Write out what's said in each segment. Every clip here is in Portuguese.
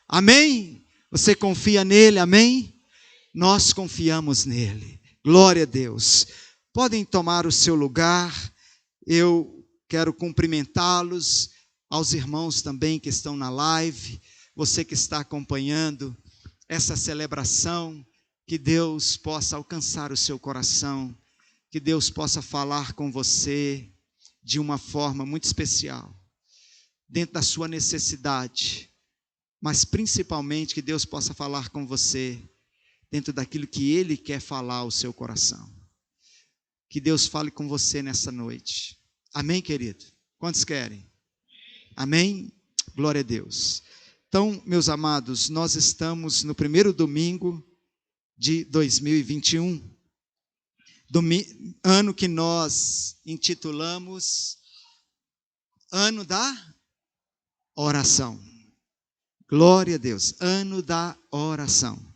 Amém? Você confia nele, amém? Nós confiamos nele. Glória a Deus. Podem tomar o seu lugar. Eu quero cumprimentá-los, aos irmãos também que estão na live, você que está acompanhando essa celebração, que Deus possa alcançar o seu coração, que Deus possa falar com você de uma forma muito especial, dentro da sua necessidade, mas principalmente que Deus possa falar com você dentro daquilo que Ele quer falar ao seu coração. Que Deus fale com você nessa noite. Amém, querido? Quantos querem? Amém? Glória a Deus. Então, meus amados, nós estamos no primeiro domingo de 2021, ano que nós intitulamos Ano da Oração. Glória a Deus, Ano da Oração.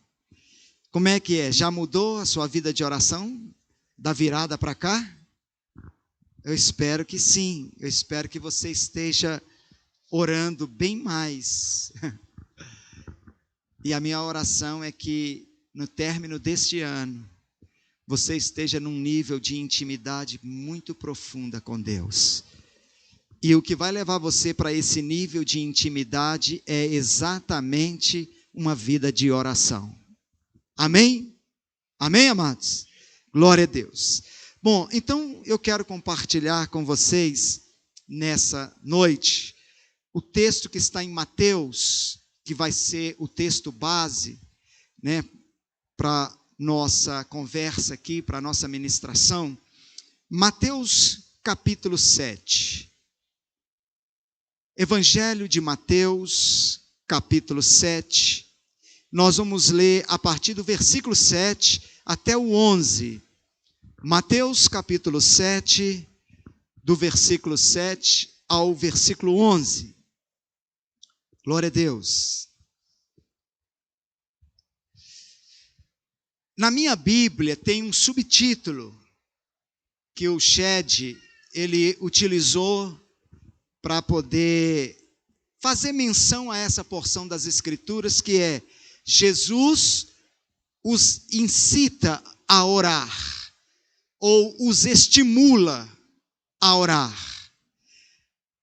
Como é que é? Já mudou a sua vida de oração da virada para cá? Eu espero que sim, eu espero que você esteja orando bem mais. E a minha oração é que no término deste ano, você esteja num nível de intimidade muito profunda com Deus. E o que vai levar você para esse nível de intimidade é exatamente uma vida de oração. Amém? Amém, amados? Glória a Deus. Bom, então eu quero compartilhar com vocês nessa noite o texto que está em Mateus, que vai ser o texto base, né, para nossa conversa aqui, para nossa ministração. Mateus capítulo 7. Evangelho de Mateus, capítulo 7. Nós vamos ler a partir do versículo 7 até o 11. Mateus capítulo 7, do versículo 7 ao versículo 11. Glória a Deus. Na minha Bíblia tem um subtítulo que o Shed, ele utilizou para poder fazer menção a essa porção das Escrituras, que é: Jesus os incita a orar, ou os estimula a orar.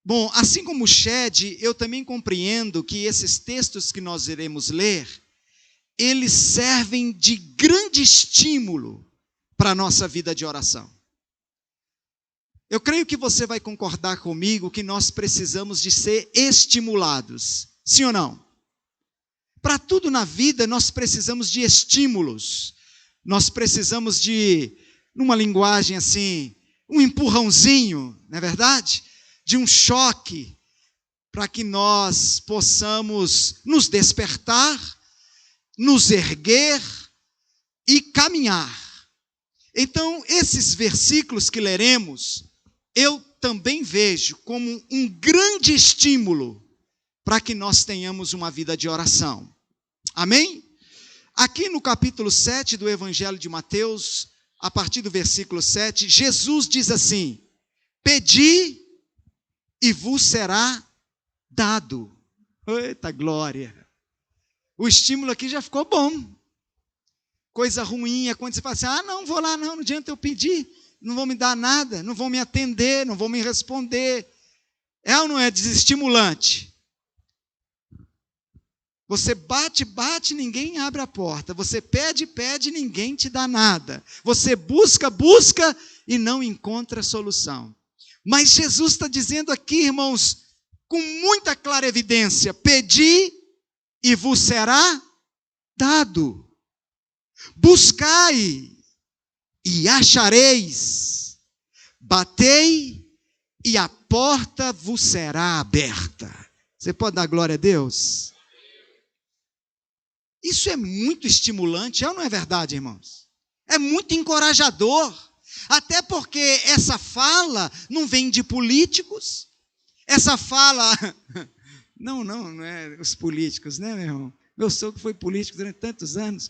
Bom, assim como o Shed, eu também compreendo que esses textos que nós iremos ler, eles servem de grande estímulo para a nossa vida de oração. Eu creio que você vai concordar comigo que nós precisamos de ser estimulados, sim ou não? Para tudo na vida nós precisamos de estímulos, nós precisamos de, numa linguagem assim, um empurrãozinho, não é verdade? De um choque, para que nós possamos nos despertar, nos erguer e caminhar. Então, esses versículos que leremos, eu também vejo como um grande estímulo para que nós tenhamos uma vida de oração. Amém? Aqui no capítulo 7 do Evangelho de Mateus, a partir do versículo 7, Jesus diz assim: pedi e vos será dado. Eita glória! O estímulo aqui já ficou bom. Coisa ruim é quando você fala assim: não vou lá não adianta eu pedir, não vão me dar nada, não vão me atender, não vão me responder. É ou não é desestimulante? Você bate, ninguém abre a porta. Você pede, ninguém te dá nada. Você busca e não encontra solução. Mas Jesus está dizendo aqui, irmãos, com muita clara evidência: pedi e vos será dado. Buscai e achareis. Batei e a porta vos será aberta. Você pode dar glória a Deus? Isso é muito estimulante, é ou não é verdade, irmãos? É muito encorajador, até porque essa fala não vem de políticos, essa fala, não é os políticos, né, meu irmão? Meu sogro foi político durante tantos anos,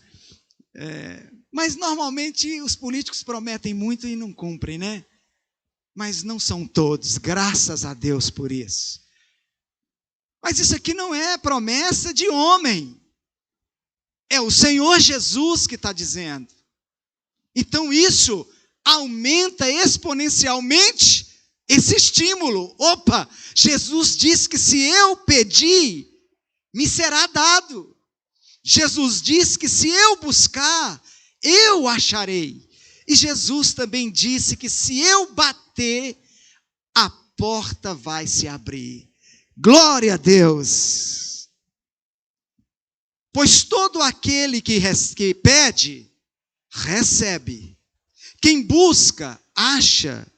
mas normalmente os políticos prometem muito e não cumprem, né? Mas não são todos, graças a Deus por isso. Mas isso aqui não é promessa de homem. É o Senhor Jesus que está dizendo. Então isso aumenta exponencialmente esse estímulo. Opa, Jesus disse que se eu pedir, me será dado. Jesus disse que se eu buscar, eu acharei. E Jesus também disse que se eu bater, a porta vai se abrir. Glória a Deus! Pois todo aquele que pede, recebe. Quem busca, acha.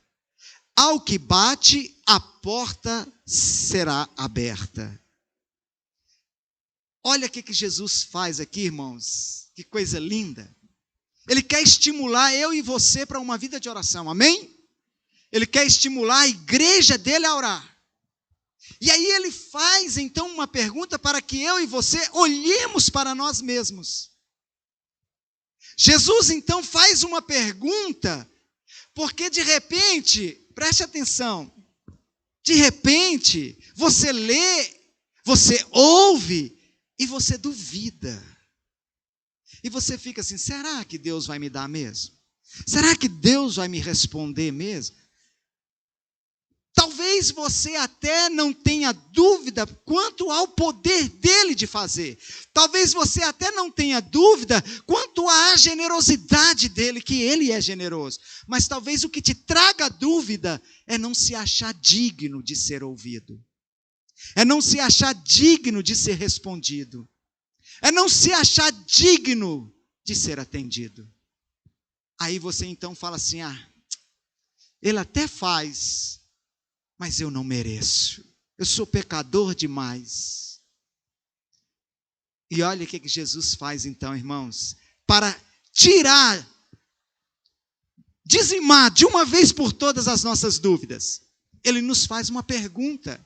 Ao que bate, a porta será aberta. Olha o que Jesus faz aqui, irmãos. Que coisa linda. Ele quer estimular eu e você para uma vida de oração, amém? Ele quer estimular a igreja dele a orar. E aí ele faz então uma pergunta para que eu e você olhemos para nós mesmos. Jesus então faz uma pergunta, porque de repente, preste atenção, de repente você lê, você ouve e você duvida. E você fica assim, será que Deus vai me dar mesmo? Será que Deus vai me responder mesmo? Talvez você até não tenha dúvida quanto ao poder dele de fazer. Talvez você até não tenha dúvida quanto à generosidade dele, que ele é generoso. Mas talvez o que te traga dúvida é não se achar digno de ser ouvido. É não se achar digno de ser respondido. É não se achar digno de ser atendido. Aí você então fala assim, ele até faz, mas eu não mereço. Eu sou pecador demais. E olha o que Jesus faz então, irmãos. Para tirar, dizimar de uma vez por todas as nossas dúvidas. Ele nos faz uma pergunta.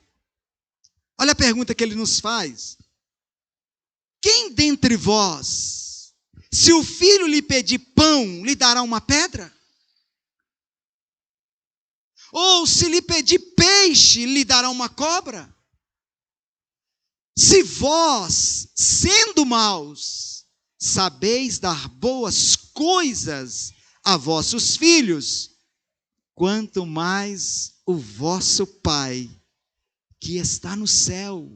Olha a pergunta que ele nos faz. Quem dentre vós, se o filho lhe pedir pão, lhe dará uma pedra? Ou se lhe pedir peixe, lhe dará uma cobra? Se vós, sendo maus, sabeis dar boas coisas a vossos filhos, quanto mais o vosso Pai, que está no céu,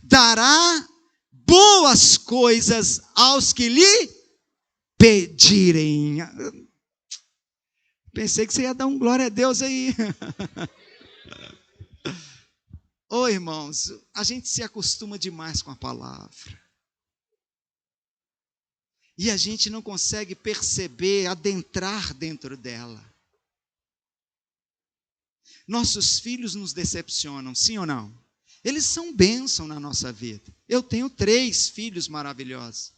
dará boas coisas aos que lhe pedirem. Pensei que você ia dar um glória a Deus aí. Ô irmãos, a gente se acostuma demais com a palavra. E a gente não consegue perceber, adentrar dentro dela. Nossos filhos nos decepcionam, sim ou não? Eles são bênção na nossa vida. Eu tenho 3 filhos maravilhosos.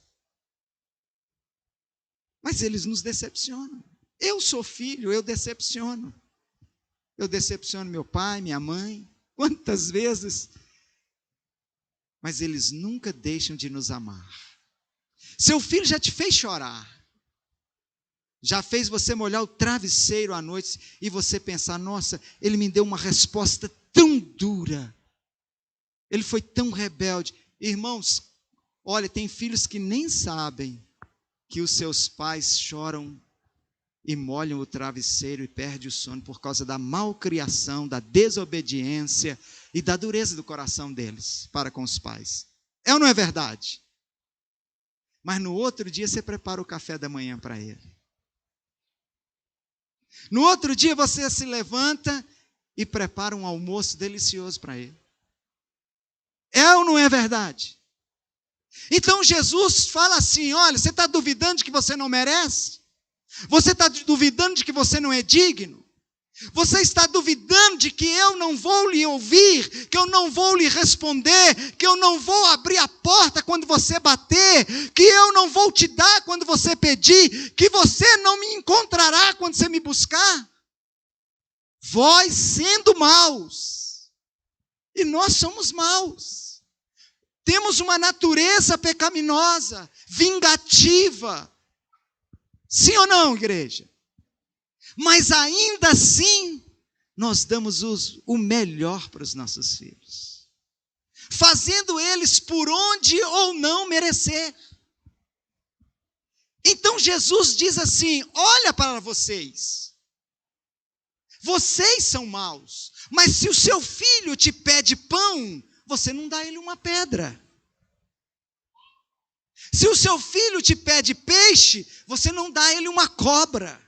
Mas eles nos decepcionam. Eu sou filho, eu decepciono. Eu decepciono meu pai, minha mãe. Quantas vezes? Mas eles nunca deixam de nos amar. Seu filho já te fez chorar. Já fez você molhar o travesseiro à noite e você pensar, nossa, ele me deu uma resposta tão dura. Ele foi tão rebelde. Irmãos, olha, tem filhos que nem sabem que os seus pais choram e molham o travesseiro e perdem o sono por causa da malcriação, da desobediência e da dureza do coração deles para com os pais. É ou não é verdade? Mas no outro dia você prepara o café da manhã para ele. No outro dia você se levanta e prepara um almoço delicioso para ele. É ou não é verdade? Então Jesus fala assim, olha, você está duvidando de que você não merece? Você está duvidando de que você não é digno? Você está duvidando de que eu não vou lhe ouvir, que eu não vou lhe responder, que eu não vou abrir a porta quando você bater, que eu não vou te dar quando você pedir, que você não me encontrará quando você me buscar? Vós sendo maus, e nós somos maus, temos uma natureza pecaminosa, vingativa. Sim ou não, igreja? Mas ainda assim, nós damos o melhor para os nossos filhos. fazendo eles por onde ou não merecer. Então Jesus diz assim: olha para vocês, vocês são maus, mas se o seu filho te pede pão, você não dá ele uma pedra. Se o seu filho te pede peixe, você não dá ele uma cobra.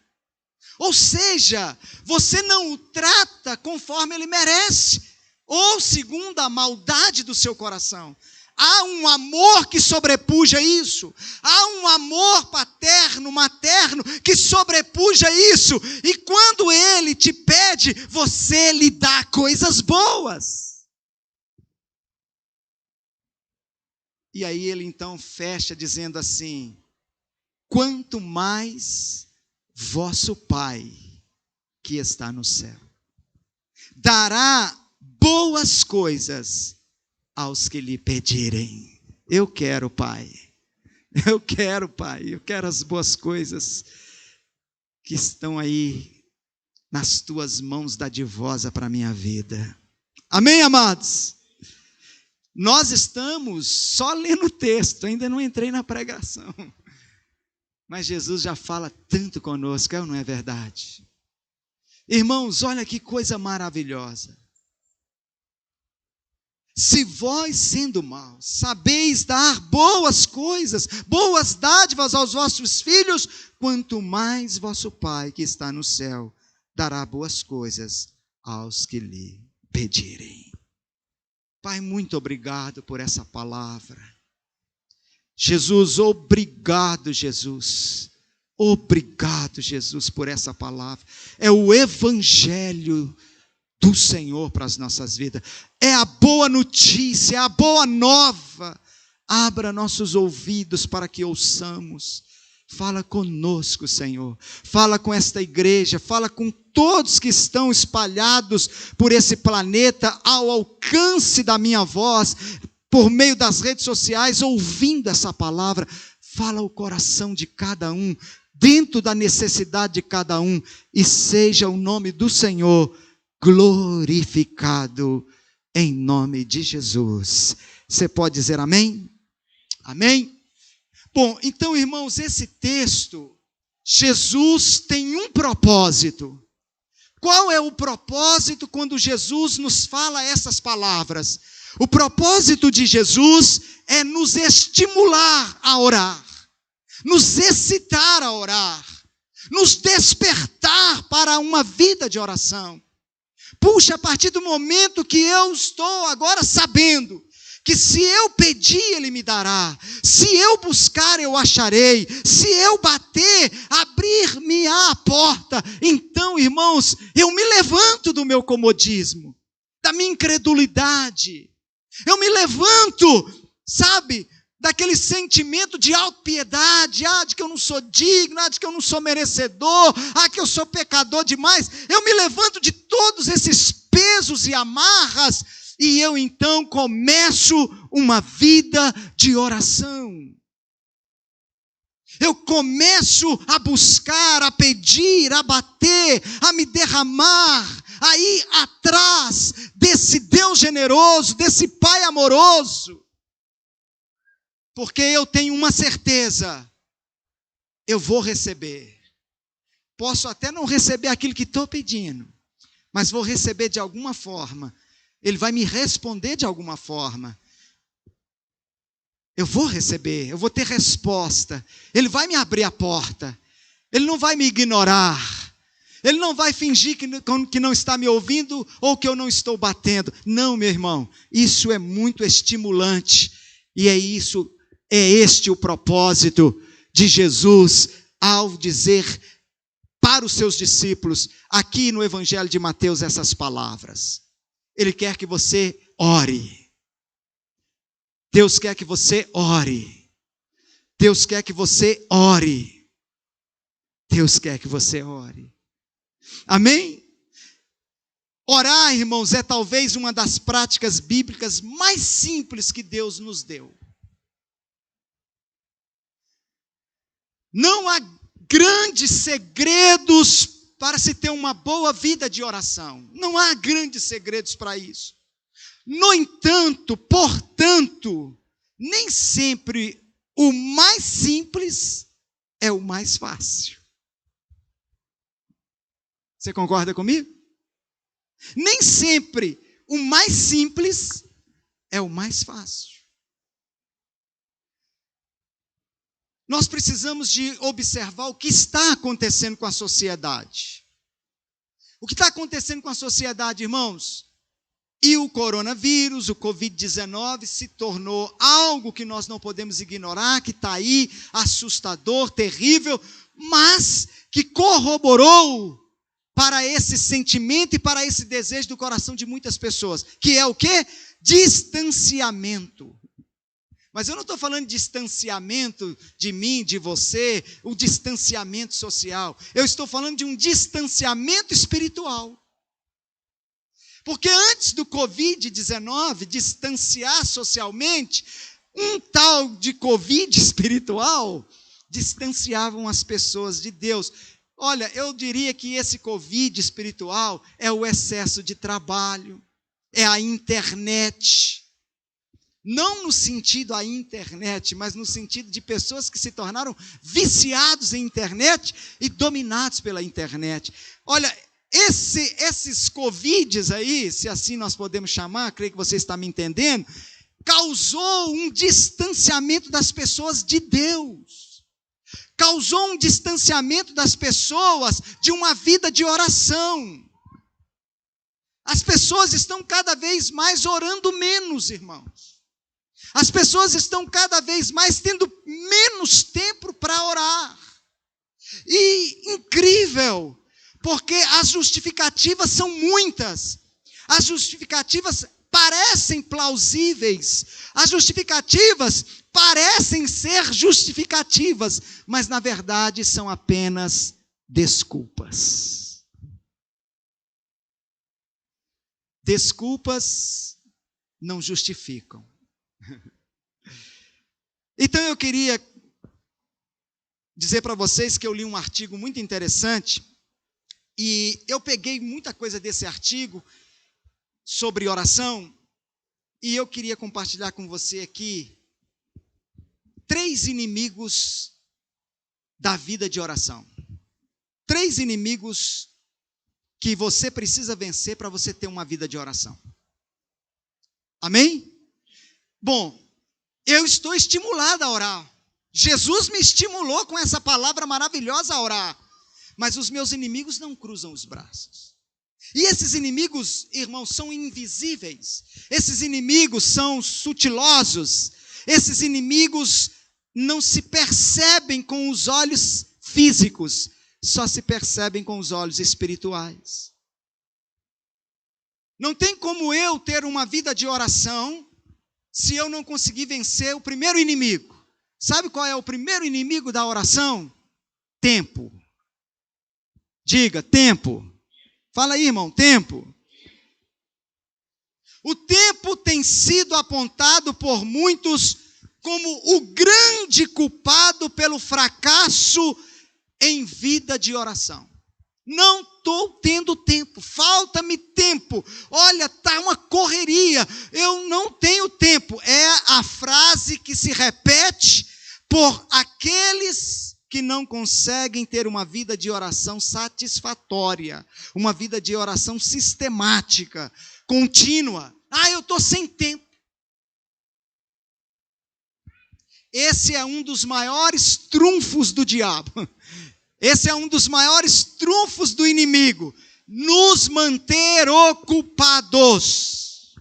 Ou seja, você não o trata conforme ele merece, ou segundo a maldade do seu coração. Há um amor que sobrepuja isso. Há um amor paterno, materno, que sobrepuja isso. E quando ele te pede, você lhe dá coisas boas. E aí ele então fecha dizendo assim: quanto mais vosso Pai, que está no céu, dará boas coisas aos que lhe pedirem. Eu quero, Pai. Eu quero, Pai. Eu quero as boas coisas que estão aí nas tuas mãos dadivosa para a minha vida. Amém, amados? Nós estamos só lendo o texto, ainda não entrei na pregação. Mas Jesus já fala tanto conosco, não é verdade? Irmãos, olha que coisa maravilhosa. Se vós, sendo maus, sabeis dar boas coisas, boas dádivas aos vossos filhos, quanto mais vosso Pai que está no céu dará boas coisas aos que lhe pedirem. Pai, muito obrigado por essa palavra. Jesus, obrigado, Jesus. Obrigado, Jesus, por essa palavra. É o evangelho do Senhor para as nossas vidas. É a boa notícia, é a boa nova. Abra nossos ouvidos para que ouçamos. Fala conosco, Senhor. Fala com esta igreja, fala com todos que estão espalhados por esse planeta, ao alcance da minha voz, por meio das redes sociais, ouvindo essa palavra. Fala o coração de cada um, dentro da necessidade de cada um, e seja o nome do Senhor glorificado em nome de Jesus. Você pode dizer amém? Amém? Bom, então, irmãos, esse texto, Jesus tem um propósito. Qual é o propósito quando Jesus nos fala essas palavras? O propósito de Jesus é nos estimular a orar, nos excitar a orar, nos despertar para uma vida de oração. Puxa, a partir do momento que eu estou agora sabendo que se eu pedir, Ele me dará, se eu buscar, eu acharei, se eu bater, abrir-me a porta. Então, irmãos, eu me levanto do meu comodismo, da minha incredulidade, eu me levanto, sabe, daquele sentimento de autopiedade, de que eu não sou digno, de que eu não sou merecedor, que eu sou pecador demais. Eu me levanto de todos esses pesos e amarras, e eu então começo uma vida de oração. Eu começo a buscar, a pedir, a bater, a me derramar, a ir atrás desse Deus generoso, desse Pai amoroso. Porque eu tenho uma certeza, eu vou receber. Posso até não receber aquilo que estou pedindo, mas vou receber de alguma forma. Ele vai me responder de alguma forma. Eu vou receber, eu vou ter resposta. Ele vai me abrir a porta. Ele não vai me ignorar. Ele não vai fingir que não está me ouvindo ou que eu não estou batendo. Não, meu irmão, isso é muito estimulante. E é este o propósito de Jesus ao dizer para os seus discípulos, aqui no Evangelho de Mateus, essas palavras. Ele quer que você ore. Deus quer que você ore. Deus quer que você ore. Deus quer que você ore. Amém? Orar, irmãos, é talvez uma das práticas bíblicas mais simples que Deus nos deu. Não há grandes segredos para se ter uma boa vida de oração. Não há grandes segredos para isso. No entanto, portanto, nem sempre o mais simples é o mais fácil. Você concorda comigo? Nem sempre o mais simples é o mais fácil. Nós precisamos de observar o que está acontecendo com a sociedade. O que está acontecendo com a sociedade, irmãos? E o coronavírus, o Covid-19, se tornou algo que nós não podemos ignorar, que está aí, assustador, terrível, mas que corroborou para esse sentimento e para esse desejo do coração de muitas pessoas, que é o quê? Distanciamento. Mas eu não estou falando de distanciamento de mim, de você, o distanciamento social. Eu estou falando de um distanciamento espiritual. Porque antes do Covid-19 distanciar socialmente, um tal de Covid espiritual distanciavam as pessoas de Deus. Olha, eu diria que esse Covid espiritual é o excesso de trabalho, é a internet. Não no sentido a internet, mas no sentido de pessoas que se tornaram viciados em internet e dominados pela internet. Olha, esses Covids aí, se assim nós podemos chamar, creio que você está me entendendo, causou um distanciamento das pessoas de Deus. Causou um distanciamento das pessoas de uma vida de oração. As pessoas estão cada vez mais orando menos, irmãos. As pessoas estão cada vez mais tendo menos tempo para orar. E incrível, porque as justificativas são muitas. As justificativas parecem plausíveis. As justificativas parecem ser justificativas, mas na verdade são apenas desculpas. Desculpas não justificam. Então eu queria dizer para vocês que eu li um artigo muito interessante e eu peguei muita coisa desse artigo sobre oração e eu queria compartilhar com você aqui 3 inimigos da vida de oração. 3 inimigos que você precisa vencer para você ter uma vida de oração. Amém? Bom, eu estou estimulado a orar. Jesus me estimulou com essa palavra maravilhosa a orar. Mas os meus inimigos não cruzam os braços. E esses inimigos, irmãos, são invisíveis. Esses inimigos são sutilosos. Esses inimigos não se percebem com os olhos físicos, só se percebem com os olhos espirituais. Não tem como eu ter uma vida de oração se eu não conseguir vencer o primeiro inimigo. Sabe qual é o primeiro inimigo da oração? Tempo. Diga, tempo. Fala aí, irmão, tempo. O tempo tem sido apontado por muitos como o grande culpado pelo fracasso em vida de oração. Não estou tendo tempo, falta-me tempo. Olha, está uma correria, eu não tenho tempo. É a frase que se repete por aqueles que não conseguem ter uma vida de oração satisfatória, uma vida de oração sistemática, contínua. Eu estou sem tempo. Esse é um dos maiores trunfos do diabo. Esse é um dos maiores trunfos do inimigo, nos manter ocupados.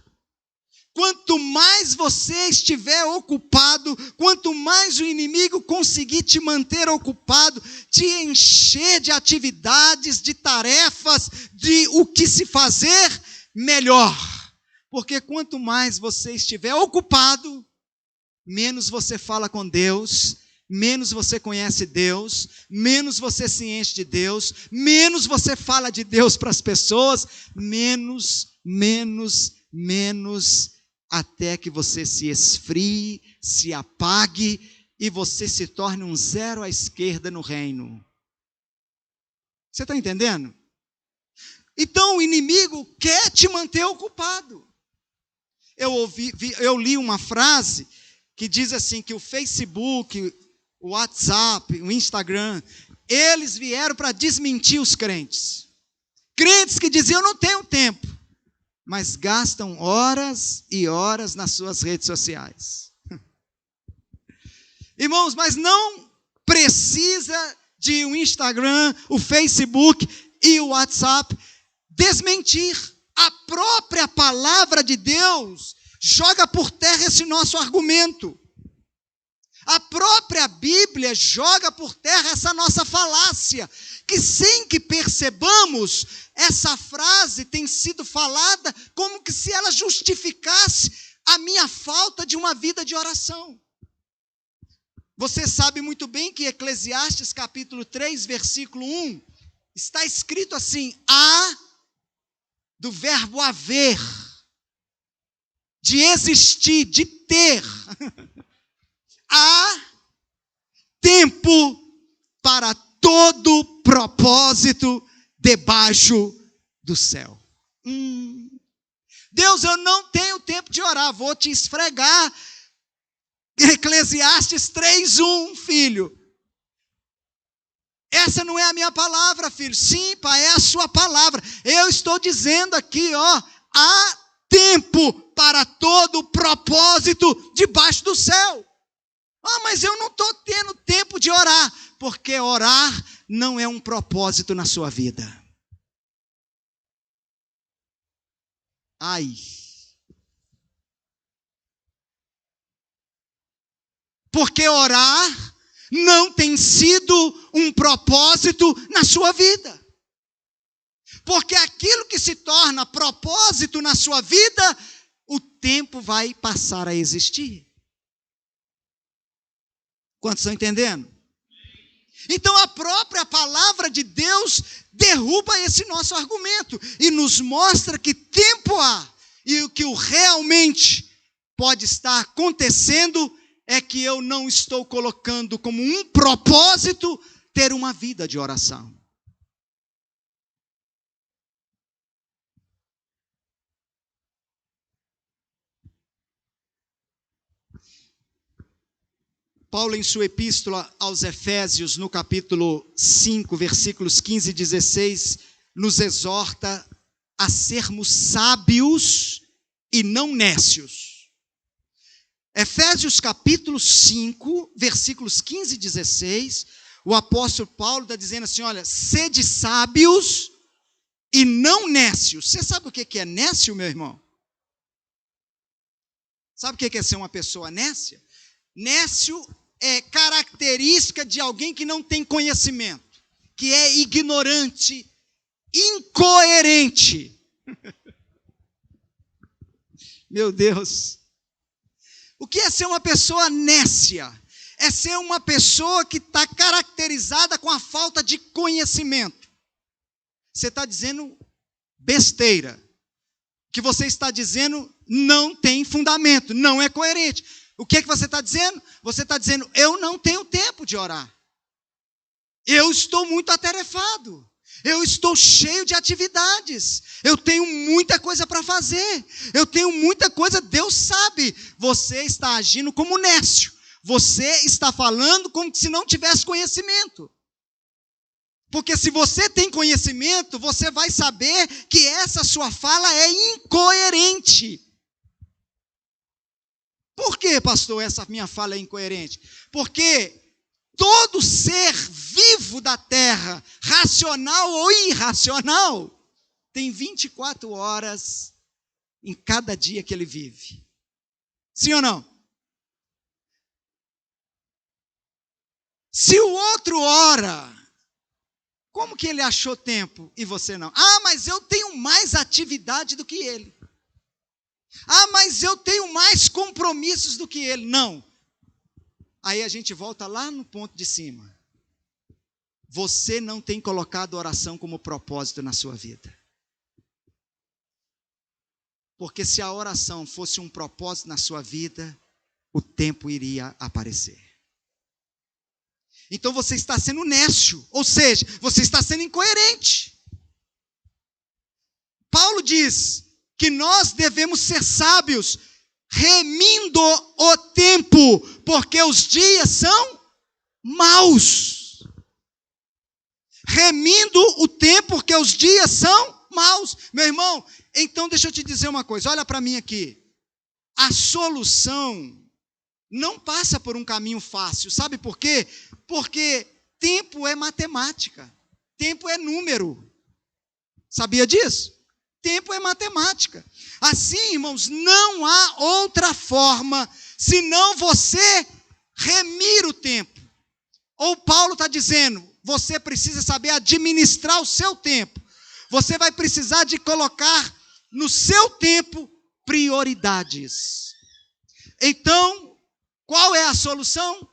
Quanto mais você estiver ocupado, quanto mais o inimigo conseguir te manter ocupado, te encher de atividades, de tarefas, de o que se fazer, melhor. Porque quanto mais você estiver ocupado, menos você fala com Deus, menos você conhece Deus, menos você se enche de Deus, menos você fala de Deus para as pessoas, menos, até que você se esfrie, se apague e você se torne um zero à esquerda no reino. Você está entendendo? Então o inimigo quer te manter ocupado. eu li uma frase que diz assim, que o Facebook, o WhatsApp, o Instagram, eles vieram para desmentir os crentes. Crentes que diziam, eu não tenho tempo, mas gastam horas e horas nas suas redes sociais. Irmãos, mas não precisa de um Instagram, o Facebook e o WhatsApp desmentir. A própria palavra de Deus joga por terra esse nosso argumento. A própria Bíblia joga por terra essa nossa falácia, que sem que percebamos, essa frase tem sido falada como que se ela justificasse a minha falta de uma vida de oração. Você sabe muito bem que Eclesiastes capítulo 3, versículo 1, está escrito assim, do verbo haver, de existir, de ter. Há tempo para todo propósito debaixo do céu. Deus, eu não tenho tempo de orar, vou te esfregar. Eclesiastes 3:1, filho. Essa não é a minha palavra, filho. Sim, pai, é a sua palavra. Eu estou dizendo aqui, há tempo para todo propósito debaixo do céu. Mas eu não estou tendo tempo de orar, porque orar não é um propósito na sua vida. Porque orar não tem sido um propósito na sua vida. Porque aquilo que se torna propósito na sua vida, o tempo vai passar a existir. Quantos estão entendendo? Então a própria palavra de Deus derruba esse nosso argumento e nos mostra que tempo há e o que realmente pode estar acontecendo é que eu não estou colocando como um propósito ter uma vida de oração. Paulo, em sua epístola aos Efésios, no capítulo 5, versículos 15 e 16, nos exorta a sermos sábios e não nécios. Efésios capítulo 5, versículos 15 e 16, o apóstolo Paulo está dizendo assim, olha, sede sábios e não nécios. Você sabe o que é nécio, meu irmão? Sabe o que é ser uma pessoa nécia? Nécio é característica de alguém que não tem conhecimento, que é ignorante, incoerente. Meu Deus. O que é ser uma pessoa nécia? É ser uma pessoa que está caracterizada com a falta de conhecimento. Você está dizendo besteira. O que você está dizendo não tem fundamento, não é coerente. O que você está dizendo? Você está dizendo, eu não tenho tempo de orar. Eu estou muito atarefado. Eu estou cheio de atividades. Eu tenho muita coisa para fazer. Eu tenho muita coisa, Deus sabe. Você está agindo como nécio. Você está falando como se não tivesse conhecimento. Porque se você tem conhecimento, você vai saber que essa sua fala é incoerente. Por que, pastor, essa minha fala é incoerente? Porque todo ser vivo da terra, racional ou irracional, tem 24 horas em cada dia que ele vive. Sim ou não? Se o outro ora, como que ele achou tempo e você não? Mas eu tenho mais atividade do que ele. Mas eu tenho mais compromissos do que ele. Não. Aí a gente volta lá no ponto de cima. Você não tem colocado oração como propósito na sua vida. Porque se a oração fosse um propósito na sua vida, o tempo iria aparecer. Então você está sendo nécio, ou seja, você está sendo incoerente. Paulo diz, que nós devemos ser sábios, remindo o tempo, porque os dias são maus. Remindo o tempo, porque os dias são maus. Meu irmão, então deixa eu te dizer uma coisa, olha para mim aqui. A solução não passa por um caminho fácil, sabe por quê? Porque tempo é matemática, tempo é número. Sabia disso? Tempo é matemática. Assim, irmãos, não há outra forma senão você remir o tempo. Ou Paulo está dizendo, você precisa saber administrar o seu tempo. Você vai precisar de colocar no seu tempo prioridades. Então, qual é a solução?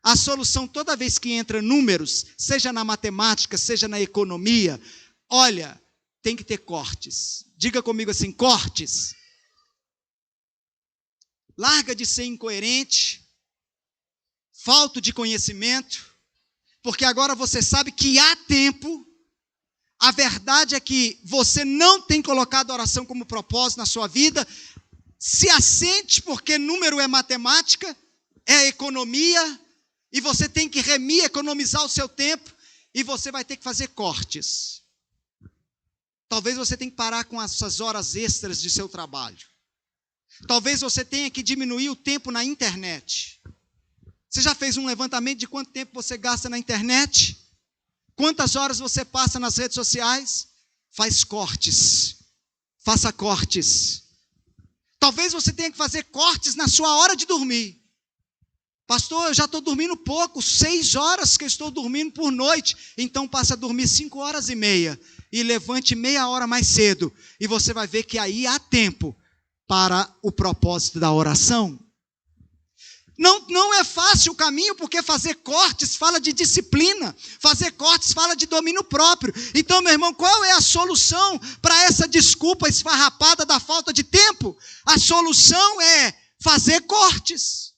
A solução, toda vez que entra números, seja na matemática, seja na economia, olha, tem que ter cortes. Diga comigo assim, cortes. Larga de ser incoerente, falto de conhecimento, porque agora você sabe que há tempo. A verdade é que você não tem colocado a oração como propósito na sua vida. Se assente, porque número é matemática, é economia, e você tem que remir, economizar o seu tempo, e você vai ter que fazer cortes. Talvez você tenha que parar com essas horas extras de seu trabalho. Talvez você tenha que diminuir o tempo na internet. Você já fez um levantamento de quanto tempo você gasta na internet? Quantas horas você passa nas redes sociais? Faz cortes. Faça cortes. Talvez você tenha que fazer cortes na sua hora de dormir. Pastor, eu já estou dormindo pouco, 6 horas que eu estou dormindo por noite. Então passe a dormir 5h30 e levante meia hora mais cedo. E você vai ver que aí há tempo para o propósito da oração. Não é fácil o caminho, porque fazer cortes fala de disciplina, fazer cortes fala de domínio próprio. Então, meu irmão, qual é a solução para essa desculpa esfarrapada da falta de tempo? A solução é fazer cortes.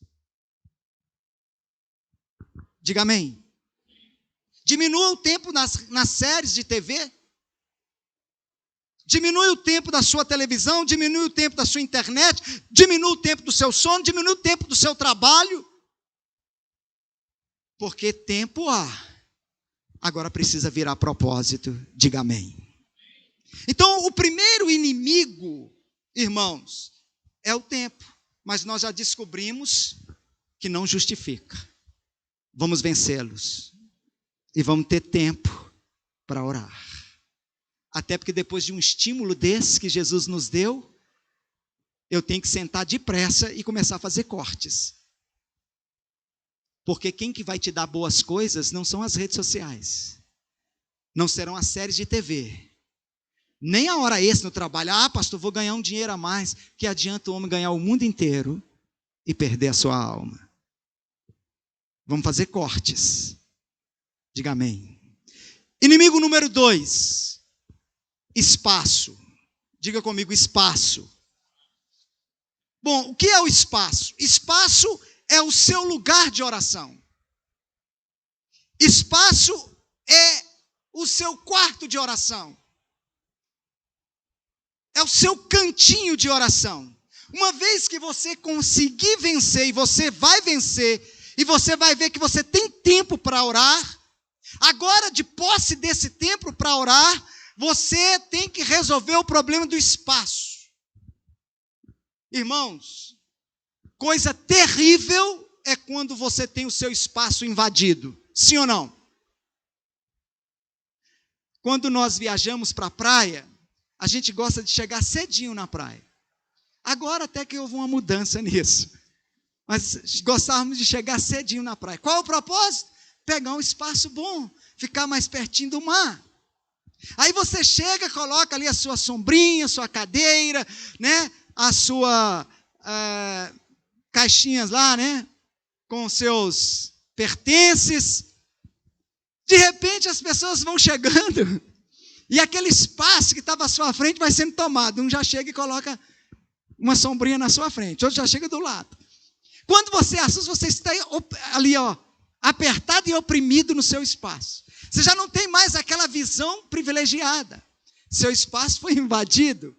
Diga amém. Diminua o tempo nas séries de TV. Diminui o tempo da sua televisão, diminui o tempo da sua internet, diminui o tempo do seu sono, diminui o tempo do seu trabalho. Porque tempo há. Agora precisa virar propósito. Diga amém. Então, o primeiro inimigo, irmãos, é o tempo. Mas nós já descobrimos que não justifica. Vamos vencê-los. E vamos ter tempo para orar. Até porque depois de um estímulo desse que Jesus nos deu, eu tenho que sentar depressa e começar a fazer cortes. Porque quem que vai te dar boas coisas não são as redes sociais. Não serão as séries de TV. Nem a hora extra no trabalho. Ah, pastor, vou ganhar um dinheiro a mais. Que adianta o homem ganhar o mundo inteiro e perder a sua alma. Vamos fazer cortes. Diga amém. Inimigo número 2. Espaço. Diga comigo, espaço. Bom, o que é o espaço? Espaço é o seu lugar de oração. Espaço é o seu quarto de oração. É o seu cantinho de oração. Uma vez que você conseguir vencer, e você vai vencer, e você vai ver que você tem tempo para orar, agora, de posse desse tempo para orar, você tem que resolver o problema do espaço. Irmãos, coisa terrível é quando você tem o seu espaço invadido. Sim ou não? Quando nós viajamos para a praia, a gente gosta de chegar cedinho na praia. Agora até que houve uma mudança nisso. Mas gostávamos de chegar cedinho na praia. Qual é o propósito? Pegar um espaço bom, ficar mais pertinho do mar. Aí você chega, coloca ali a sua sombrinha, a sua cadeira, né? A sua caixinhas lá, né? Com seus pertences. De repente as pessoas vão chegando e aquele espaço que estava à sua frente vai sendo tomado. Um já chega e coloca uma sombrinha na sua frente, outro já chega do lado. Quando você assusta, você está ali, ó, apertado e oprimido no seu espaço. Você já não tem mais aquela visão privilegiada. Seu espaço foi invadido.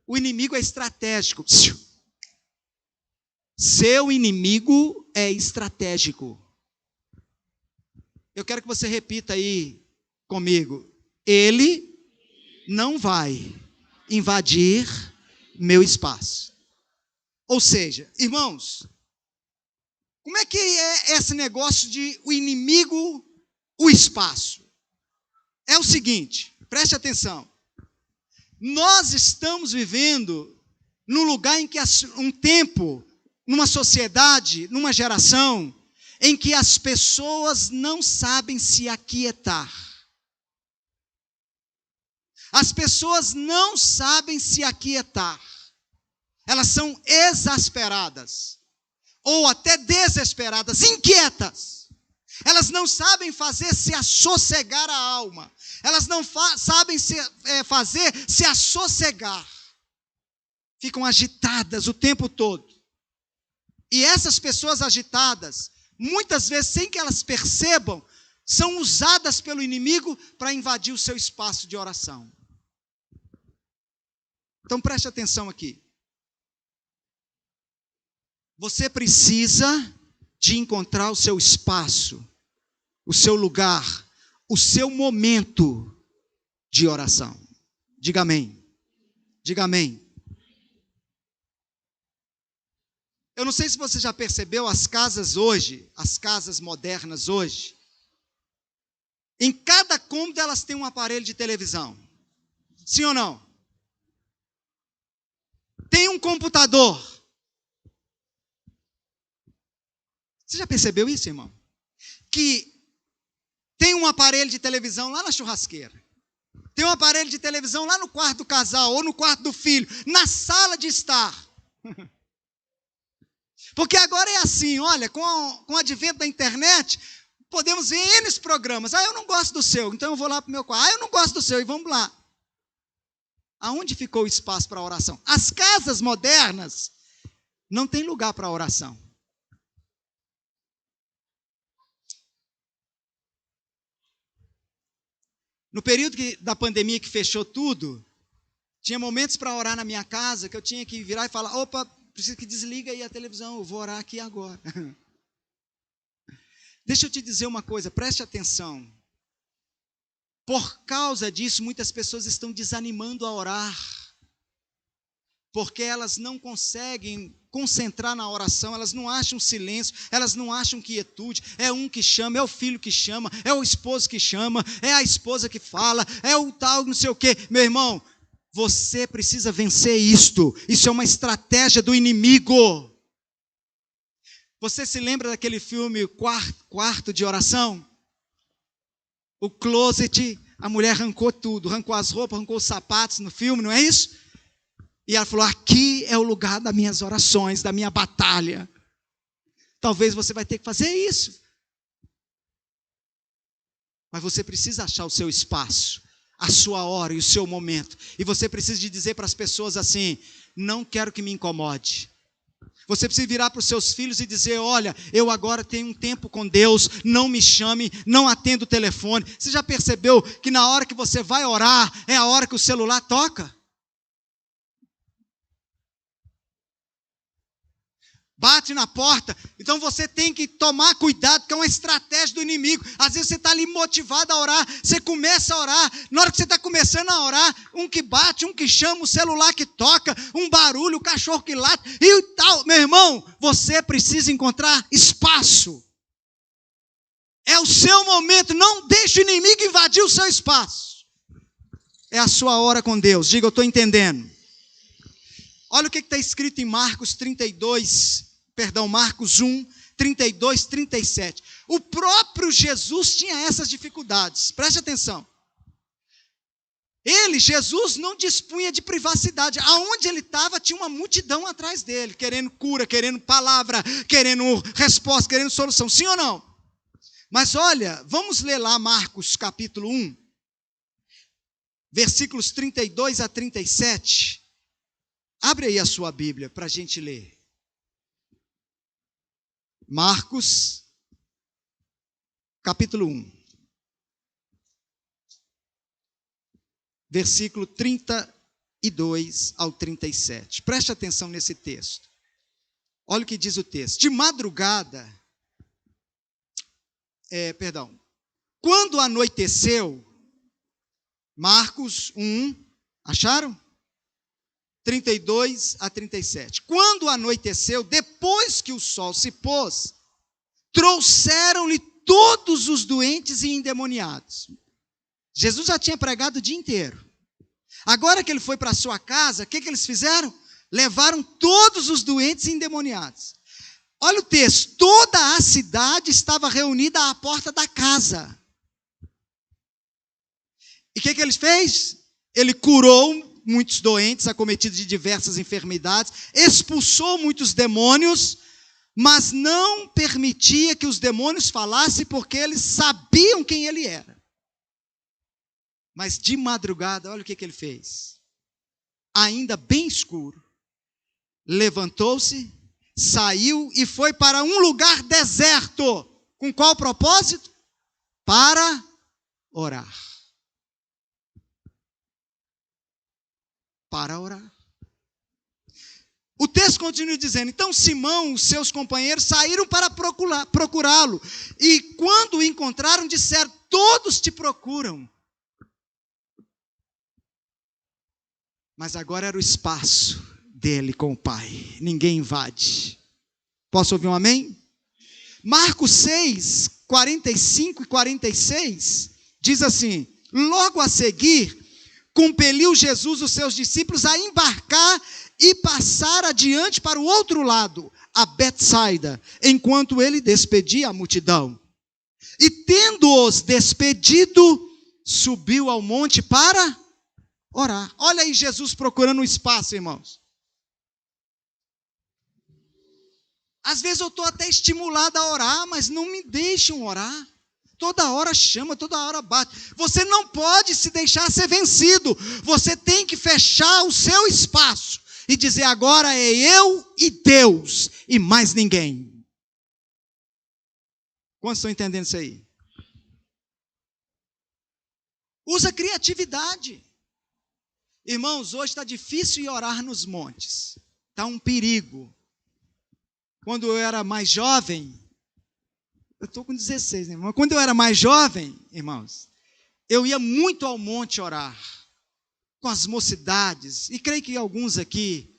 O inimigo é estratégico. Seu inimigo é estratégico. Eu quero que você repita aí comigo. Ele não vai invadir meu espaço. Ou seja, irmãos, como é que é esse negócio de o inimigo, o espaço? É o seguinte, preste atenção. Nós estamos vivendo num lugar em que um tempo, numa sociedade, numa geração, em que as pessoas não sabem se aquietar. As pessoas não sabem se aquietar. Elas são exasperadas, ou até desesperadas, inquietas. Elas não sabem fazer se assossegar a alma. Elas não sabem fazer se assossegar. Ficam agitadas o tempo todo. E essas pessoas agitadas, muitas vezes, sem que elas percebam, são usadas pelo inimigo para invadir o seu espaço de oração. Então preste atenção aqui. Você precisa de encontrar o seu espaço, o seu lugar, o seu momento de oração. Diga amém. Diga amém. Eu não sei se você já percebeu, as casas hoje, as casas modernas hoje, em cada cômodo elas têm um aparelho de televisão. Sim ou não? Tem um computador. Você já percebeu isso, irmão? Que tem um aparelho de televisão lá na churrasqueira. Tem um aparelho de televisão lá no quarto do casal, ou no quarto do filho, na sala de estar. Porque agora é assim, olha, com o advento da internet, podemos ver N programas. Eu não gosto do seu, então eu vou lá para o meu quarto. Eu não gosto do seu, e vamos lá. Aonde ficou o espaço para a oração? As casas modernas não tem lugar para a oração. No período da pandemia que fechou tudo, tinha momentos para orar na minha casa que eu tinha que virar e falar, opa, preciso que desliga aí a televisão, eu vou orar aqui agora. Deixa eu te dizer uma coisa, preste atenção. Por causa disso, muitas pessoas estão desanimando a orar, porque elas não conseguem concentrar na oração, elas não acham silêncio, elas não acham quietude, é um que chama, é o filho que chama, é o esposo que chama, é a esposa que fala, é o tal não sei o quê. Meu irmão, você precisa vencer isto, isso é uma estratégia do inimigo. Você se lembra daquele filme Quarto de Oração? O closet, a mulher arrancou tudo, arrancou as roupas, arrancou os sapatos no filme, não é isso? E ela falou, aqui é o lugar das minhas orações, da minha batalha. Talvez você vai ter que fazer isso. Mas você precisa achar o seu espaço, a sua hora e o seu momento. E você precisa de dizer para as pessoas assim, não quero que me incomode. Você precisa virar para os seus filhos e dizer, olha, eu agora tenho um tempo com Deus, não me chame, não atenda o telefone. Você já percebeu que na hora que você vai orar, é a hora que o celular toca? Bate na porta, então você tem que tomar cuidado, porque é uma estratégia do inimigo. Às vezes você está ali motivado a orar, você começa a orar, na hora que você está começando a orar, um que bate, um que chama, o celular que toca, um barulho, o cachorro que late, e tal. Meu irmão, você precisa encontrar espaço. É o seu momento, não deixe o inimigo invadir o seu espaço. É a sua hora com Deus, diga, eu estou entendendo. Olha o que está escrito em Marcos 1, 32, 37. O próprio Jesus tinha essas dificuldades. Preste atenção. Jesus, não dispunha de privacidade. Aonde ele estava, tinha uma multidão atrás dele, querendo cura, querendo palavra, querendo resposta, querendo solução. Sim ou não? Mas olha, vamos ler lá Marcos capítulo 1, versículos 32 a 37. Abre aí a sua Bíblia para a gente ler. Marcos, capítulo 1, versículo 32. 32 ao 37. Preste atenção nesse texto. Olha o que diz o texto. De madrugada, quando anoiteceu, Marcos 1, acharam? 32 a 37. Quando anoiteceu, depois que o sol se pôs, trouxeram-lhe todos os doentes e endemoniados. Jesus já tinha pregado o dia inteiro. Agora que ele foi para a sua casa, o que eles fizeram? Levaram todos os doentes e endemoniados. Olha o texto. Toda a cidade estava reunida à porta da casa. E o que ele fez? Ele curou muitos doentes, acometidos de diversas enfermidades, expulsou muitos demônios, mas não permitia que os demônios falassem, porque eles sabiam quem ele era. Mas de madrugada, olha o que ele fez. Ainda bem escuro, levantou-se, saiu e foi para um lugar deserto. Com qual propósito? Para orar. Para orar. O texto continua dizendo, então Simão, os seus companheiros, saíram para procurá-lo. E quando o encontraram, disseram, todos te procuram. Mas agora era o espaço dele com o Pai. Ninguém invade. Posso ouvir um amém? Marcos 6, 45 e 46, diz assim, logo a seguir, compeliu Jesus os seus discípulos a embarcar e passar adiante para o outro lado, a Betsaida, enquanto ele despedia a multidão. E tendo-os despedido, subiu ao monte para orar. Olha aí Jesus procurando um espaço, irmãos. Às vezes eu estou até estimulado a orar, mas não me deixam orar. Toda hora chama, toda hora bate. Você não pode se deixar ser vencido. Você tem que fechar o seu espaço e dizer, agora é eu e Deus e mais ninguém. Quantos estão entendendo isso aí? Usa criatividade. Irmãos, hoje está difícil ir orar nos montes. Está um perigo. Quando eu era mais jovem, eu estou com 16, né? Mas quando eu era mais jovem, irmãos, eu ia muito ao monte orar, com as mocidades, e creio que alguns aqui,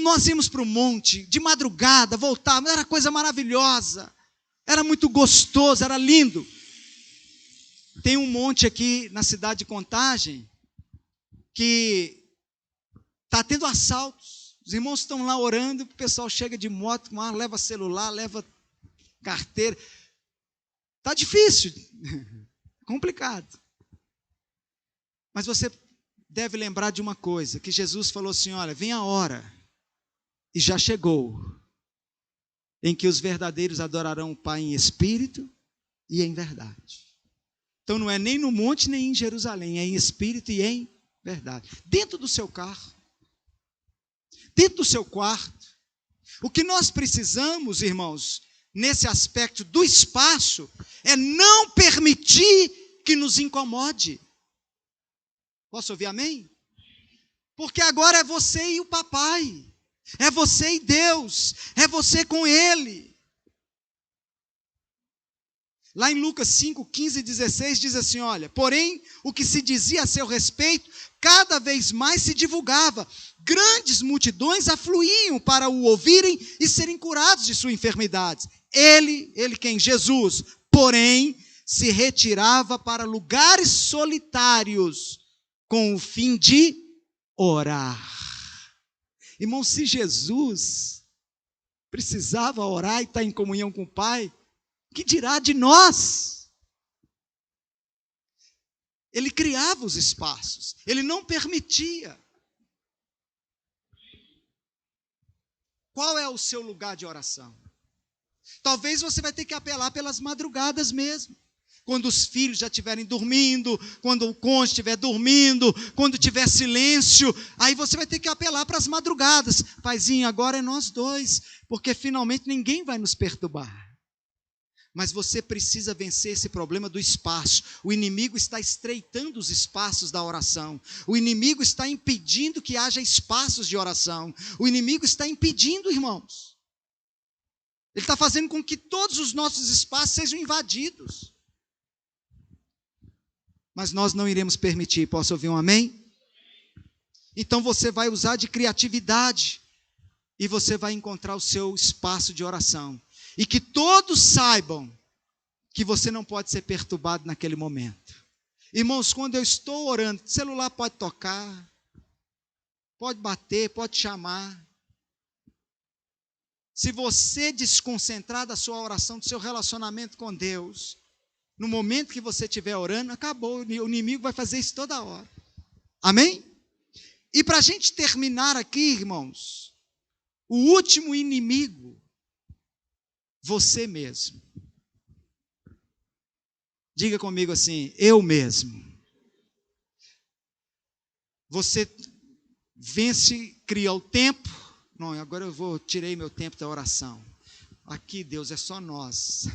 nós íamos para o monte, de madrugada, voltávamos, era coisa maravilhosa, era muito gostoso, era lindo. Tem um monte aqui na cidade de Contagem, que está tendo assaltos, os irmãos estão lá orando, o pessoal chega de moto, leva celular, leva carteira, está difícil, complicado. Mas você deve lembrar de uma coisa, que Jesus falou assim, olha, vem a hora, e já chegou, em que os verdadeiros adorarão o Pai em espírito e em verdade. Então não é nem no monte, nem em Jerusalém, é em espírito e em verdade. Dentro do seu carro, dentro do seu quarto. O que nós precisamos, irmãos, nesse aspecto do espaço, é não permitir que nos incomode. Posso ouvir amém? Porque agora é você e o papai, é você e Deus, é você com Ele. Lá em Lucas 5, 15 e 16 diz assim, olha, porém, o que se dizia a seu respeito, cada vez mais se divulgava, grandes multidões afluíam para o ouvirem e serem curados de suas enfermidades. Ele quem? Jesus, porém, se retirava para lugares solitários, com o fim de orar. Irmão, se Jesus precisava orar e estar em comunhão com o Pai, que dirá de nós? Ele criava os espaços, ele não permitia. Qual é o seu lugar de oração? Talvez você vai ter que apelar pelas madrugadas mesmo. Quando os filhos já estiverem dormindo, quando o cônjuge estiver dormindo, quando tiver silêncio, aí você vai ter que apelar para as madrugadas. Paizinho, agora é nós dois, porque finalmente ninguém vai nos perturbar. Mas você precisa vencer esse problema do espaço. O inimigo está estreitando os espaços da oração. O inimigo está impedindo que haja espaços de oração. O inimigo está impedindo, irmãos. Ele está fazendo com que todos os nossos espaços sejam invadidos. Mas nós não iremos permitir. Posso ouvir um amém? Então você vai usar de criatividade e você vai encontrar o seu espaço de oração. E que todos saibam que você não pode ser perturbado naquele momento. Irmãos, quando eu estou orando, o celular pode tocar, pode bater, pode chamar. Se você desconcentrar da sua oração, do seu relacionamento com Deus, no momento que você estiver orando, acabou, o inimigo vai fazer isso toda hora. Amém? E para a gente terminar aqui, irmãos, o último inimigo, você mesmo. Diga comigo assim, eu mesmo. Você vence, cria o tempo. Não, agora tirei meu tempo da oração. Aqui, Deus, é só nós.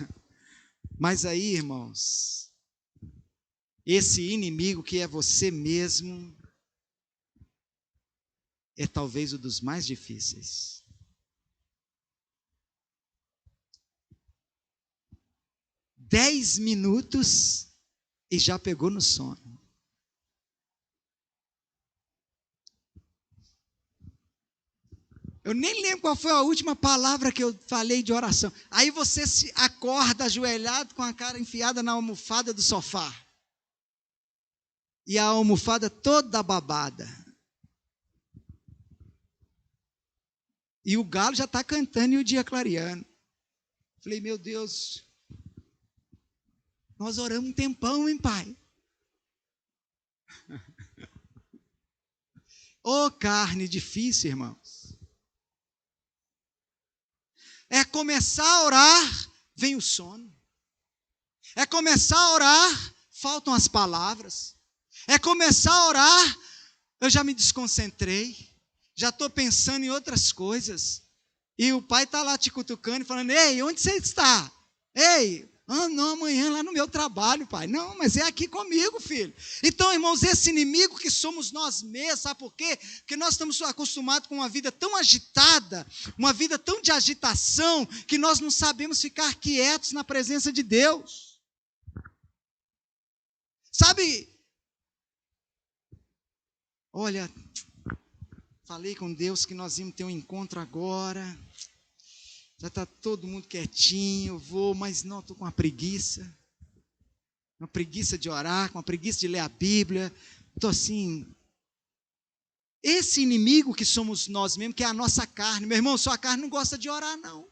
Mas aí, irmãos, esse inimigo que é você mesmo, é talvez um dos mais difíceis. 10 minutos e já pegou no sono. Eu nem lembro qual foi a última palavra que eu falei de oração. Aí você se acorda ajoelhado com a cara enfiada na almofada do sofá. E a almofada toda babada. E o galo já está cantando e o dia clareando. Falei, meu Deus, nós oramos um tempão, hein, Pai? Ô, carne difícil, irmãos. É começar a orar, vem o sono. É começar a orar, faltam as palavras. É começar a orar, eu já me desconcentrei. Já estou pensando em outras coisas. E o pai está lá te cutucando e falando, ei, onde você está? Ei, não, amanhã lá no meu trabalho, pai. Não, mas é aqui comigo, filho. Então, irmãos, esse inimigo que somos nós mesmos, sabe por quê? Porque nós estamos acostumados com uma vida tão agitada, uma vida tão de agitação, que nós não sabemos ficar quietos na presença de Deus. Sabe, olha, falei com Deus que nós íamos ter um encontro agora. Já está todo mundo quietinho, eu vou, mas não, estou com uma preguiça de orar, com uma preguiça de ler a Bíblia, estou assim. Esse inimigo que somos nós mesmos, que é a nossa carne, meu irmão, sua carne não gosta de orar, não.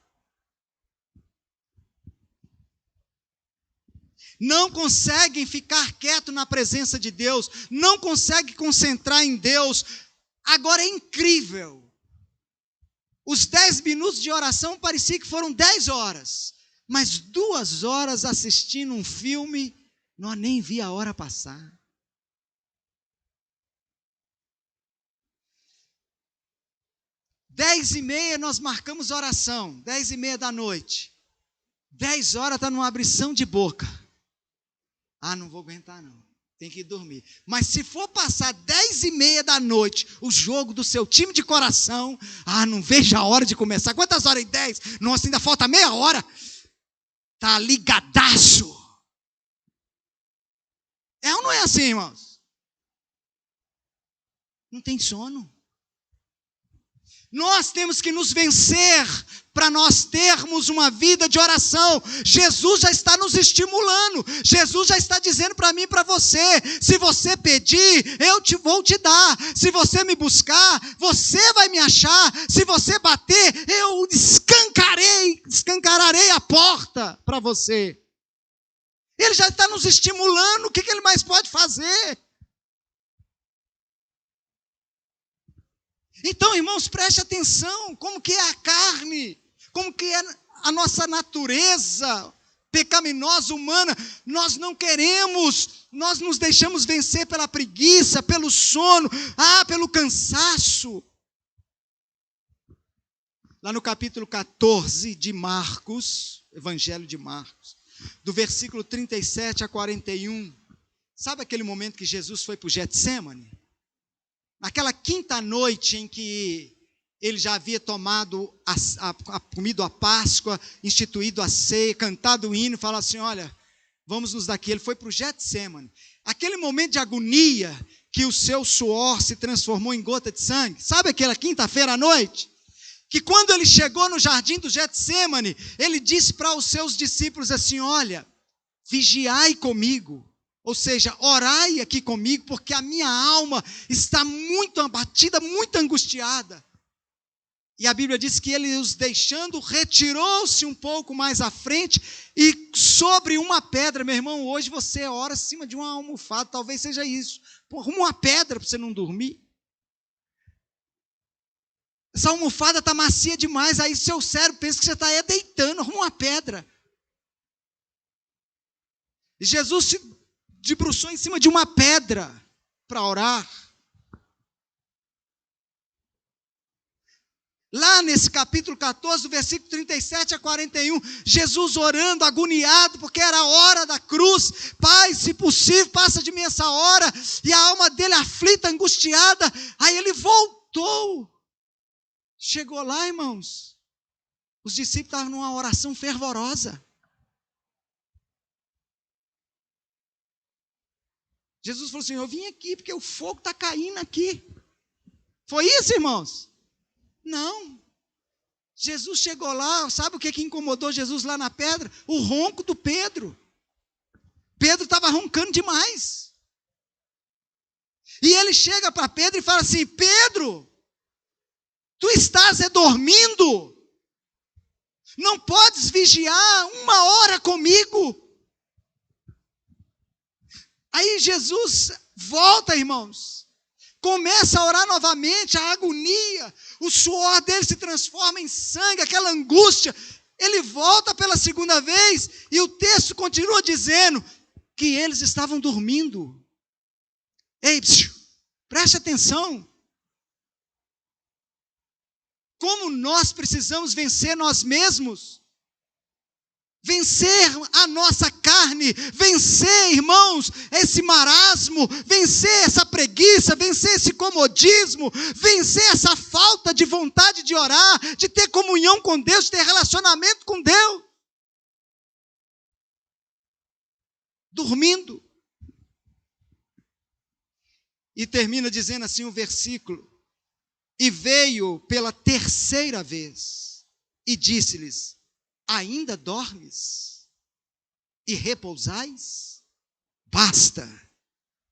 Não conseguem ficar quieto na presença de Deus, não conseguem concentrar em Deus. Agora é incrível. Os 10 minutos de oração parecia que foram 10 horas. Mas 2 horas assistindo um filme, nós nem vi a hora passar. Dez e meia nós marcamos oração, 10:30 da noite. 10 horas está numa abrição de boca. Ah, não vou aguentar não. Tem que ir dormir. Mas se for passar 10:30 da noite, o jogo do seu time de coração, não vejo a hora de começar. Quantas horas? 10? Nossa, ainda falta meia hora. Está ligadaço. É ou não é assim, irmãos? Não tem sono. Nós temos que nos vencer para nós termos uma vida de oração. Jesus já está nos estimulando. Jesus já está dizendo para mim e para você, se você pedir, vou te dar. Se você me buscar, você vai me achar. Se você bater, eu escancararei a porta para você. Ele já está nos estimulando, o que ele mais pode fazer? Então, irmãos, preste atenção, como que é a carne, como que é a nossa natureza pecaminosa humana. Nós não queremos, nós nos deixamos vencer pela preguiça, pelo sono, pelo cansaço. Lá no capítulo 14 de Marcos, Evangelho de Marcos, do versículo 37 a 41. Sabe aquele momento que Jesus foi para o Getsêmani? Naquela quinta noite em que ele já havia comido a Páscoa, instituído a ceia, cantado o hino, falado assim, olha, vamos nos daqui. Ele foi para o Getsêmani. Aquele momento de agonia, que o seu suor se transformou em gota de sangue. Sabe aquela quinta-feira à noite? Que quando ele chegou no jardim do Getsêmani, ele disse para os seus discípulos assim, olha, vigiai comigo. Ou seja, orai aqui comigo, porque a minha alma está muito abatida, muito angustiada. E a Bíblia diz que ele, os deixando, retirou-se um pouco mais à frente e sobre uma pedra, meu irmão, hoje você ora acima de uma almofada, talvez seja isso. Arruma uma pedra para você não dormir. Essa almofada está macia demais, aí seu cérebro pensa que você está deitando, arruma uma pedra. E Jesus se debruçou em cima de uma pedra para orar. Lá nesse capítulo 14, do versículo 37 a 41, Jesus orando, agoniado, porque era a hora da cruz. Pai, se possível, passa de mim essa hora. E a alma dele aflita, angustiada. Aí ele voltou. Chegou lá, irmãos. Os discípulos estavam numa oração fervorosa. Jesus falou assim, eu vim aqui porque o fogo está caindo aqui. Foi isso, irmãos? Não. Jesus chegou lá, sabe o que incomodou Jesus lá na pedra? O ronco do Pedro. Pedro estava roncando demais. E ele chega para Pedro e fala assim, Pedro, tu estás dormindo? Não podes vigiar uma hora comigo? Aí Jesus volta, irmãos, começa a orar novamente, a agonia, o suor dele se transforma em sangue, aquela angústia. Ele volta pela segunda vez e o texto continua dizendo que eles estavam dormindo. Ei, preste atenção. Como nós precisamos vencer nós mesmos. Vencer a nossa carne, vencer, irmãos, esse marasmo, vencer essa preguiça, vencer esse comodismo, vencer essa falta de vontade de orar, de ter comunhão com Deus, de ter relacionamento com Deus. Dormindo. E termina dizendo assim o versículo, e veio pela terceira vez, e disse-lhes, ainda dormes e repousais? Basta,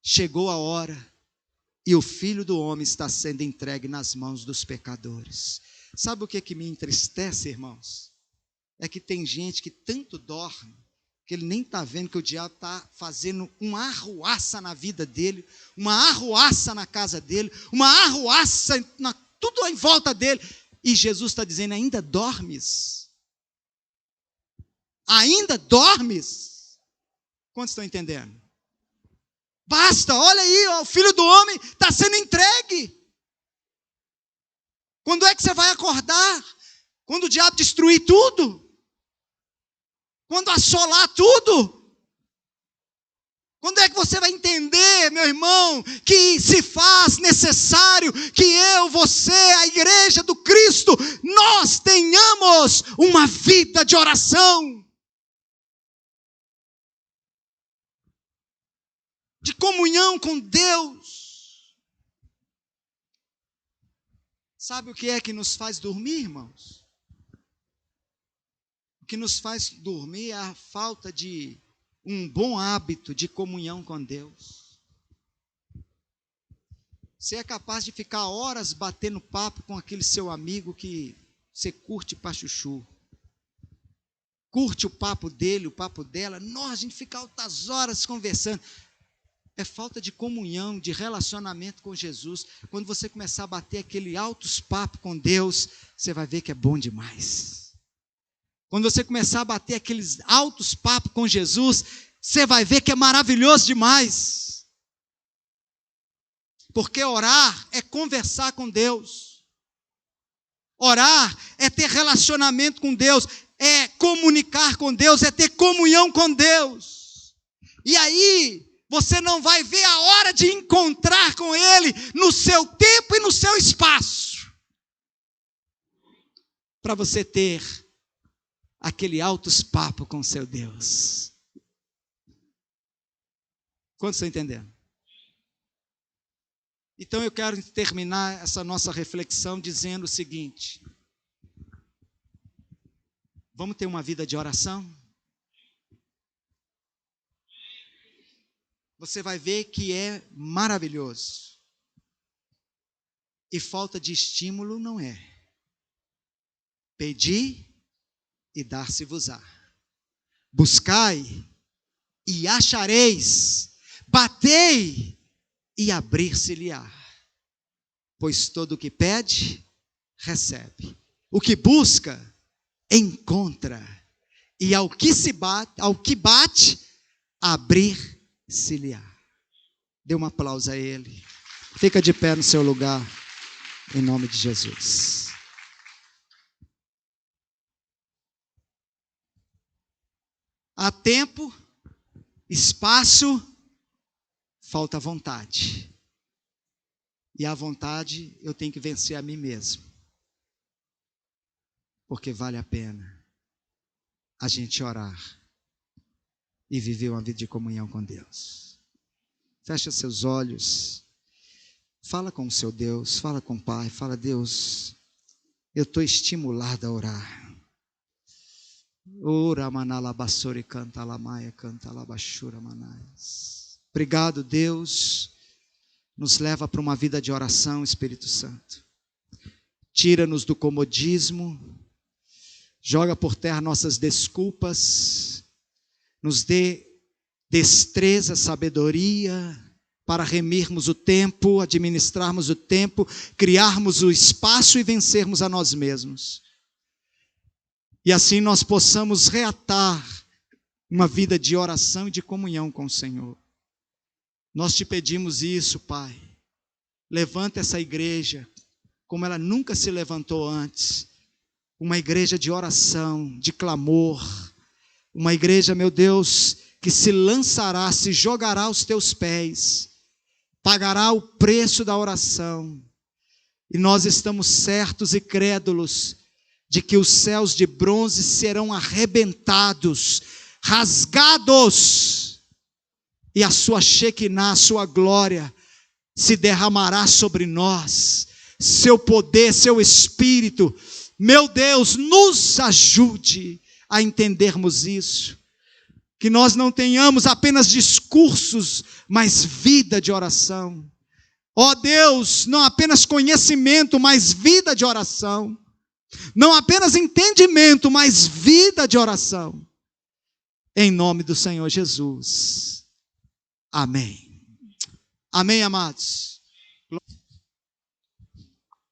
chegou a hora e o Filho do Homem está sendo entregue nas mãos dos pecadores. Sabe o que me entristece, irmãos? É que tem gente que tanto dorme, que ele nem está vendo que o diabo está fazendo uma arruaça na vida dele, uma arruaça na casa dele, uma arruaça tudo em volta dele. E Jesus está dizendo, ainda dormes? Ainda dormes? Quantos estão entendendo? Basta, olha aí, ó, o Filho do Homem está sendo entregue. Quando é que você vai acordar? Quando o diabo destruir tudo? Quando assolar tudo? Quando é que você vai entender, meu irmão, que se faz necessário que eu, você, a igreja do Cristo, nós tenhamos uma vida de oração? De comunhão com Deus. Sabe o que é que nos faz dormir, irmãos? O que nos faz dormir é a falta de um bom hábito de comunhão com Deus. Você é capaz de ficar horas batendo papo com aquele seu amigo que você curte pra chuchu. Curte o papo dele, o papo dela. Nossa, a gente fica altas horas conversando. É falta de comunhão, de relacionamento com Jesus. Quando você começar a bater aquele altos papo com Deus, você vai ver que é bom demais. Quando você começar a bater aqueles altos papos com Jesus, você vai ver que é maravilhoso demais. Porque orar é conversar com Deus. Orar é ter relacionamento com Deus. é comunicar com Deus, é ter comunhão com Deus. E aí, você não vai ver a hora de encontrar com Ele no seu tempo e no seu espaço. Para você ter aquele altos papo com seu Deus. Quantos estão entendendo? Então eu quero terminar essa nossa reflexão dizendo o seguinte: vamos ter uma vida de oração? Você vai ver que é maravilhoso. E falta de estímulo não é. Pedi e dar-se-vos-á. Buscai e achareis. Batei e abrir-se-lhe-á. Pois todo o que pede, recebe. O que busca, encontra. E ao que bate, abrir-se-lhe-á. Dê um aplauso a Ele. Fica de pé no seu lugar, em nome de Jesus. Há tempo, espaço, falta vontade. E a vontade eu tenho que vencer a mim mesmo. Porque vale a pena a gente orar e viver uma vida de comunhão com Deus. Fecha seus olhos. Fala com o seu Deus, fala com o Pai. Fala: Deus, eu estou estimulado a orar. Ora manalabassori canta lamaia canta labachura manais. Obrigado, Deus. Nos leva para uma vida de oração, Espírito Santo. Tira-nos do comodismo. Joga por terra nossas desculpas. Nos dê destreza, sabedoria para remirmos o tempo, administrarmos o tempo, criarmos o espaço e vencermos a nós mesmos. E assim nós possamos reatar uma vida de oração e de comunhão com o Senhor. Nós te pedimos isso, Pai. Levanta essa igreja como ela nunca se levantou antes. Uma igreja de oração, de clamor. Uma igreja, meu Deus, que se lançará, se jogará aos teus pés. Pagará o preço da oração. E nós estamos certos e crédulos de que os céus de bronze serão arrebentados, rasgados, e a sua Shekinah, a sua glória, se derramará sobre nós, seu poder, seu Espírito. Meu Deus, nos ajude a entendermos isso, que nós não tenhamos apenas discursos, mas vida de oração. Ó Deus, não apenas conhecimento, mas vida de oração. Não apenas entendimento, mas vida de oração. Em nome do Senhor Jesus. Amém. Amém, amados.